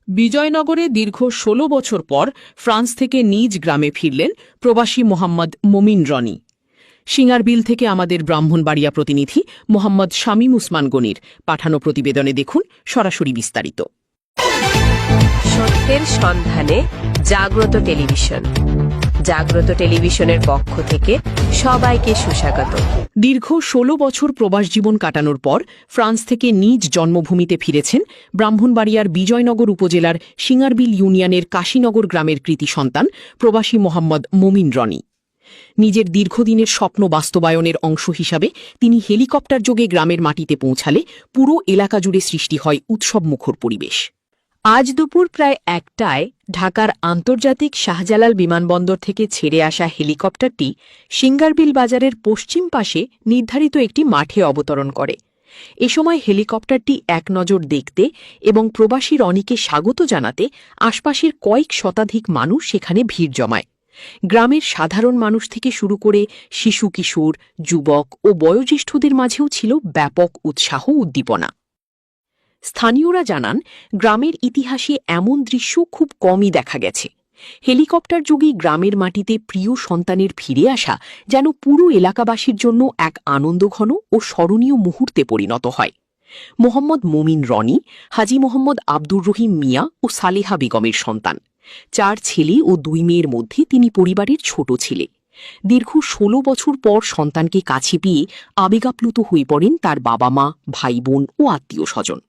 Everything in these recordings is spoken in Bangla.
বিজয়নগরে দীর্ঘ ১৬ বছর পর ফ্রান্স থেকে নিজ গ্রামে ফিরলেন প্রবাসী মোহাম্মদ মমিন রনি। সিঙ্গারবিল থেকে আমাদের ব্রাহ্মণবাড়িয়া প্রতিনিধি মোহাম্মদ শামীম উসমান গনির পাঠানো প্রতিবেদনে দেখুন সরাসরি বিস্তারিত। সত্যের সন্ধানে জাগ্রত টেলিভিশন। জাগ্রত টেলিভিশনের পক্ষ থেকে সবাইকে সুস্বাগত। দীর্ঘ ১৬ বছর প্রবাস জীবন কাটানোর পর ফ্রান্স থেকে নিজ জন্মভূমিতে ফিরেছেন ব্রাহ্মণবাড়িয়ার বিজয়নগর উপজেলার সিঙ্গারবিল ইউনিয়নের কাশীনগর গ্রামের কৃতি সন্তান প্রবাসী মোহাম্মদ মমিন রনি। নিজের দীর্ঘদিনের স্বপ্ন বাস্তবায়নের অংশ হিসাবে তিনি হেলিকপ্টার যোগে গ্রামের মাটিতে পৌঁছালে পুরো এলাকা জুড়ে সৃষ্টি হয় উৎসবমুখর পরিবেশ। আজ দুপুর প্রায় ১টায় ঢাকার আন্তর্জাতিক শাহজালাল বিমানবন্দর থেকে ছেড়ে আসা হেলিকপ্টারটি সিঙ্গারবিল বাজারের পশ্চিম পাশে নির্ধারিত একটি মাঠে অবতরণ করে। এ সময় হেলিকপ্টারটি এক নজর দেখতে এবং প্রবাসী রনিকে স্বাগত জানাতে আশপাশের কয়েক শতাধিক মানুষ সেখানে ভিড় জমায়। গ্রামের সাধারণ মানুষ থেকে শুরু করে শিশু কিশোর, যুবক ও বয়োজ্যেষ্ঠদের মাঝেও ছিল ব্যাপক উৎসাহ উদ্দীপনা। স্থানীয়রা জানান, গ্রামের ইতিহাসে এমন দৃশ্য খুব কমই দেখা গেছে। হেলিকপ্টার যোগে গ্রামের মাটিতে প্রিয় সন্তানের ফিরে আসা যেন পুরো এলাকাবাসীর জন্য এক আনন্দঘন ও স্মরণীয় মুহূর্তে পরিণত হয়। মোহাম্মদ মমিন রনি হাজী মোহাম্মদ আব্দুর রহিম মিয়া ও সালেহা বেগমের সন্তান। ৪ ছেলে ও ২ মেয়ের মধ্যে তিনি পরিবারের ছোট ছেলে। দীর্ঘ ১৬ বছর পর সন্তানকে কাছে পেয়ে আবেগাপ্লুত হয়ে পড়েন তার বাবা মা, ভাই বোন ও আত্মীয় স্বজন।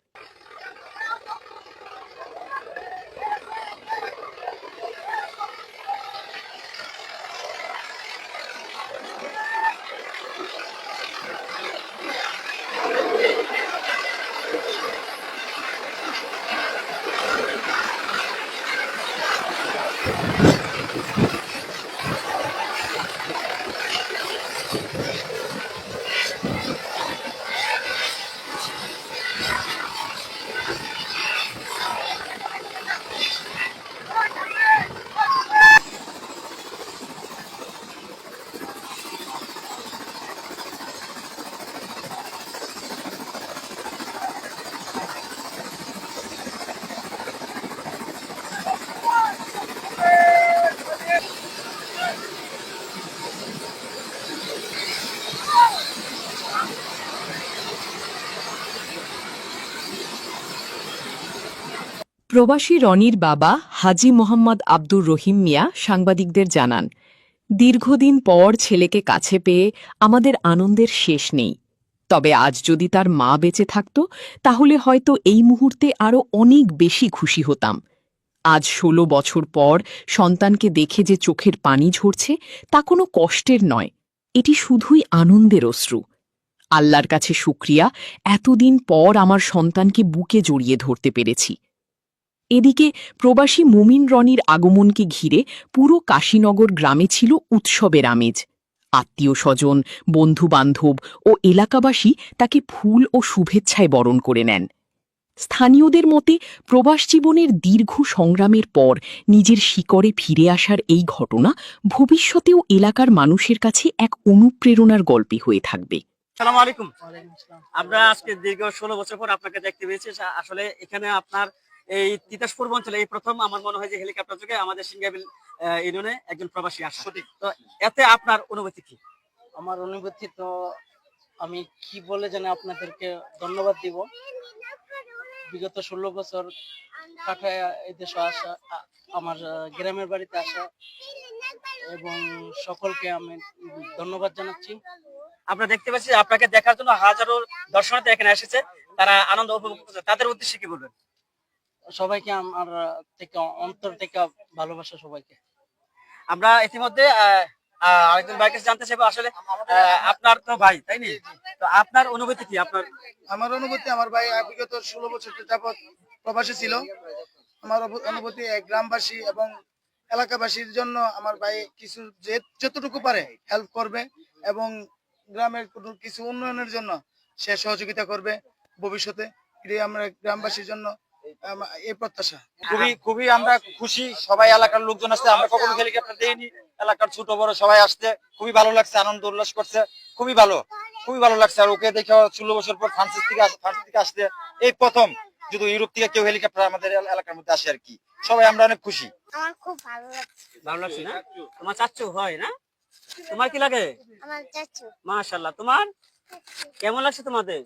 প্রবাসী রনির বাবা হাজী মোহাম্মদ আব্দুর রহিম মিয়া সাংবাদিকদের জানান, দীর্ঘদিন পর ছেলেকে কাছে পেয়ে আমাদের আনন্দের শেষ নেই। তবে আজ যদি তার মা বেঁচে থাকত তাহলে হয়তো এই মুহূর্তে আরও অনেক বেশি খুশি হতাম। আজ ১৬ বছর পর সন্তানকে দেখে যে চোখের পানি ঝরছে তা কোনো কষ্টের নয়, এটি শুধুই আনন্দের অশ্রু। আল্লাহর কাছে শুকরিয়া, এতদিন পর আমার সন্তানকে বুকে জড়িয়ে ধরতে পেরেছি। এদিকে প্রবাসী মমিন রনির আগমনকে ঘিরে পুরো কাশীনগর গ্রামে ছিল উৎসবের আমেজ। আত্মীয় স্বজন, বন্ধুবান্ধব ও এলাকাবাসী তাকে ফুল ও শুভেচ্ছায় বরণ করে নেন। স্থানীয়দের মতে, প্রবাস জীবনের দীর্ঘ সংগ্রামের পর নিজের শিকড়ে ফিরে আসার এই ঘটনা ভবিষ্যতেও এলাকার মানুষের কাছে এক অনুপ্রেরণার গল্প হয়ে থাকবে। আসসালামু আলাইকুম। আমরা আজকে দীর্ঘ ১৬ বছর পর আপনাকে দেখতে পেয়েছি। আসলে এখানে আপনার এই তিতাস পূর্বাঞ্চলে এই প্রথম আমার মনে হয় যে হেলিকপ্টার যোগে আমাদের সিঙ্গারবিল ইউনিয়নে একজন প্রবাসী আসছে। তো এতে আপনার অনুভূতি কি? আমার অনুভূতি তো আমি কি বলে জানি আপনাদেরকে ধন্যবাদ দিব। বিগত ১৬ বছর কাটায় এই দেশে আসা, আমার গ্রামের বাড়িতে আসা, এবং সকলকে আমি ধন্যবাদ জানাচ্ছি। আমরা দেখতে পাচ্ছি আপনাকে দেখার জন্য হাজারো দর্শনার্থী এখানে এসেছে, তারা আনন্দ উপভোগ করছে। তাদের উদ্দেশ্যে কি বলবেন? সবাইকে আমার থেকে অন্তর থেকে ভালোবাসা সবাইকে। আমরা ইতিমধ্যে আরেকজন ভাইয়ের কাছে জানতে চাইবো, আসলে আপনার তো ভাই, তাই না? তো আপনার অনুভূতি কি? আমার অনুভূতি, আমার ভাই বিগত ১৬ বছর যাবৎ প্রবাসী ছিল। আমার অনুভূতি গ্রামবাসী এবং এলাকাবাসীর জন্য আমার ভাই কিছু যতটুকু পারে হেল্প করবে এবং গ্রামের কোনো কিছু উন্নয়নের জন্য সে সহযোগিতা করবে ভবিষ্যতে। এটাই আমরা গ্রামবাসীর জন্য এই প্রত্যাশা। খুবই আমরা খুশি। সবাই এলাকার লোকজন আসছে, আমরা কখনো হেলিকপ্টার দেইনি। এলাকার ছোট বড় সবাই আসছে, খুবই ভালো লাগছে, আনন্দ উল্লাস করছে, খুবই ভালো লাগছে। আর ওকে দেখে ১৬ বছর পর ফ্রান্স থেকে আসছে, এই প্রথম যদি ইউরোপ থেকে কেউ হেলিকপ্টার আমাদের এলাকার মধ্যে আসে আর কি, সবাই আমরা অনেক খুশি। আমার খুব ভালো লাগছে। ভালো লাগছে না? তোমার চাচ্চু হয় না? তোমার কি লাগে? আমার চাচু মাশাআল্লাহ। তোমার কেমন লাগছে তোমাদের?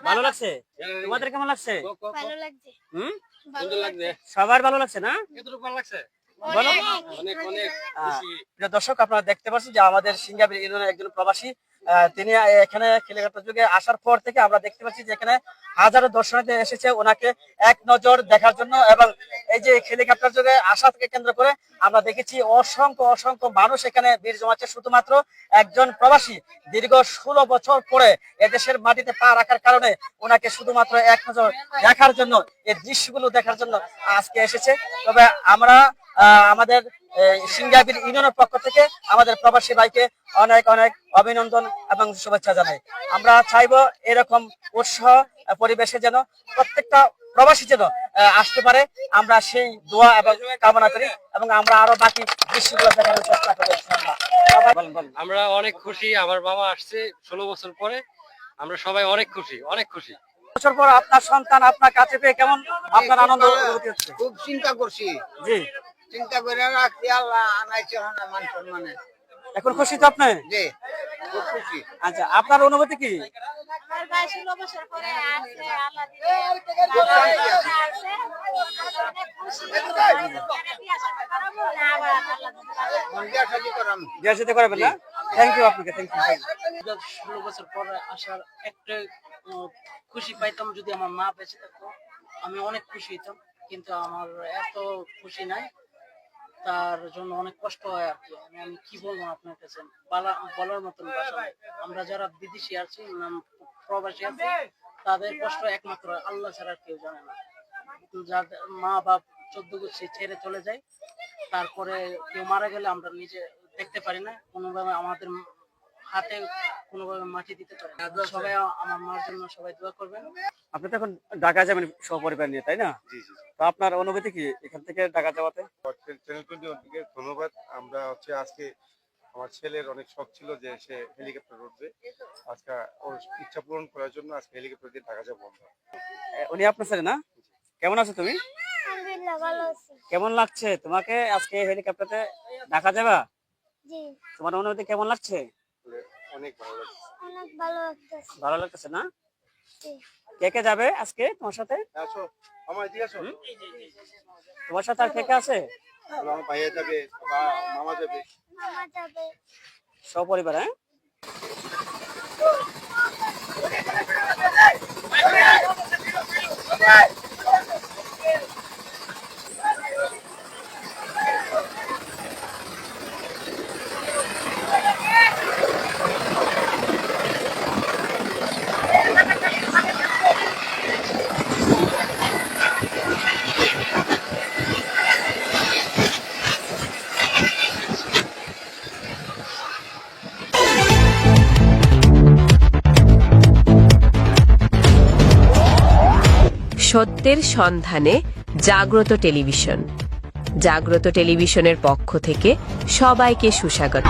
ভালো লাগছে? তোমাদের কেমন লাগছে? ভালো লাগছে। হুম, ভালো লাগছে। সবার ভালো লাগছে না? ভালো লাগছে। বলো। অনেক অনেক প্রিয় দর্শক, আপনারা দেখতে পাচ্ছেন যে আমাদের সিঙ্গাবিল ইউনিয়নের একজন প্রবাসী, তিনি এখানে হেলিকপ্টার যুগে আসার পর থেকে আমরা দেখতে পাচ্ছি যে এখানে হাজারো দর্শনার্থী এসেছে ওনাকে এক নজর দেখার জন্য। এবং এই যে হেলিকপ্টার যুগে আসা থেকে কেন্দ্র করে আমরা দেখেছি অসংখ্য অসংখ্য মানুষ এখানে ভিড় জমাচ্ছে শুধুমাত্র একজন প্রবাসী দীর্ঘ 16 বছর পরে এদেশের মাটিতে পা রাখার কারণে ওনাকে শুধুমাত্র এক নজর দেখার জন্য, এই দৃশ্যগুলো দেখার জন্য আজকে এসেছে। তবে আমরা আমাদের সিঙ্গাবিল ইউনিয়নের পক্ষ থেকে আমাদের প্রবাসী ভাইকে অনেক অনেক অভিনন্দন এবং শুভেচ্ছা জানাই। আমরা চাইবো এরকম উৎসাহ পরিবেশে যেন প্রত্যেকটা প্রবাসী যেন আসতে পারে, আমরা সেই দোয়া এবং কামনা করি এবং আমরা আরো বাকি দৃশ্যগুলো দেখানোর চেষ্টা করি। আমরা অনেক খুশি, আমার মামা আসছে 16 বছর পরে, আমরা সবাই অনেক খুশি, অনেক খুশি। বছর পর আপনার সন্তান আপনার কাছে পেয়ে কেমন আপনার আনন্দ অনুভূতি হচ্ছে? খুব চিন্তা করছি, জি, চিন্তা করে রাখছি, আল্লাহ আনাইছে না মান সম্মানে। এখন খুশি তো আপনি? জি, খুব খুশি। আচ্ছা, আপনার অনুভূতি কি? আমার ভাই 16 বছর পরে আসছে, আল্লাহ দিলে আসছে। অনেক খুশি। আবার আল্লাহ দিলে মন দিয়া সাজি করাম। বিয়ে সাথে করাবেন না? থ্যাংক ইউ আপনাকে, থ্যাংক ইউ। 16 বছর পরে আসার একটা খুশি পাইতাম, যদি আমার মা বেঁচে থাকতো আমি অনেক খুশি হইতাম, কিন্তু আমার এত খুশি নাই, তার জন্য অনেক কষ্ট হয় আর কি। আমি কি বলবো আপনার কাছে, বলার মতন ভাষা নাই। আমরা যারা বিদেশি আছি, প্রবাসী আছি, তাদের কষ্ট একমাত্র আল্লাহ ছাড়া কেউ জানে না। যাদের মা বাপ 14 গোষ্ঠী ছেড়ে চলে যায়, তারপরে কেউ মারা গেলে আমরা নিজে দেখতে পারি না, কোনোভাবে আমাদের হাতে কোনোভাবে মাটি দিতে পারি না। সবাই আমার মার জন্য সবাই দোয়া করবেন। আপনি তো এখন ঢাকা যাবেন সপরিবার নিয়ে, তাই না? জি জি। তো আপনার অনুভূতি কি এখান থেকে ঢাকা যাওয়াতে? চ্যানেল 21 ধন্যবাদ। আমরা আজকে আমার ছেলের অনেক শখ ছিল যে সে হেলিকপ্টার উঠবে, আজকে ওর ইচ্ছা পূরণ করার জন্য আজকে হেলিকপ্টার দিয়ে ঢাকা যাবো আমরা। উনি আপনার ছেলে না? কেমন আছো তুমি? আলহামদুলিল্লাহ ভালো আছি। কেমন লাগছে তোমাকে আজকে হেলিকপ্টারে ঢাকা যাবা? জি, তোমার অনুভূতি কেমন লাগছে? অনেক ভালো লাগছে। অনেক ভালো লাগতেছে। ভালো লাগতেছে না? জি, কে কে যাবে আজকে তোমার সাথে? আসো, আমার এদিকে আসো। তোমার সাথে আর কে কে আছে? আমার ভাইয়া যাবে, মামা যাবে। মামা যাবে। সপরিবার, হ্যাঁ? সত্যের সন্ধানে জাগ্রত টেলিভিশন। জাগ্রত টেলিভিশনের পক্ষ থেকে সবাইকে সুস্বাগত।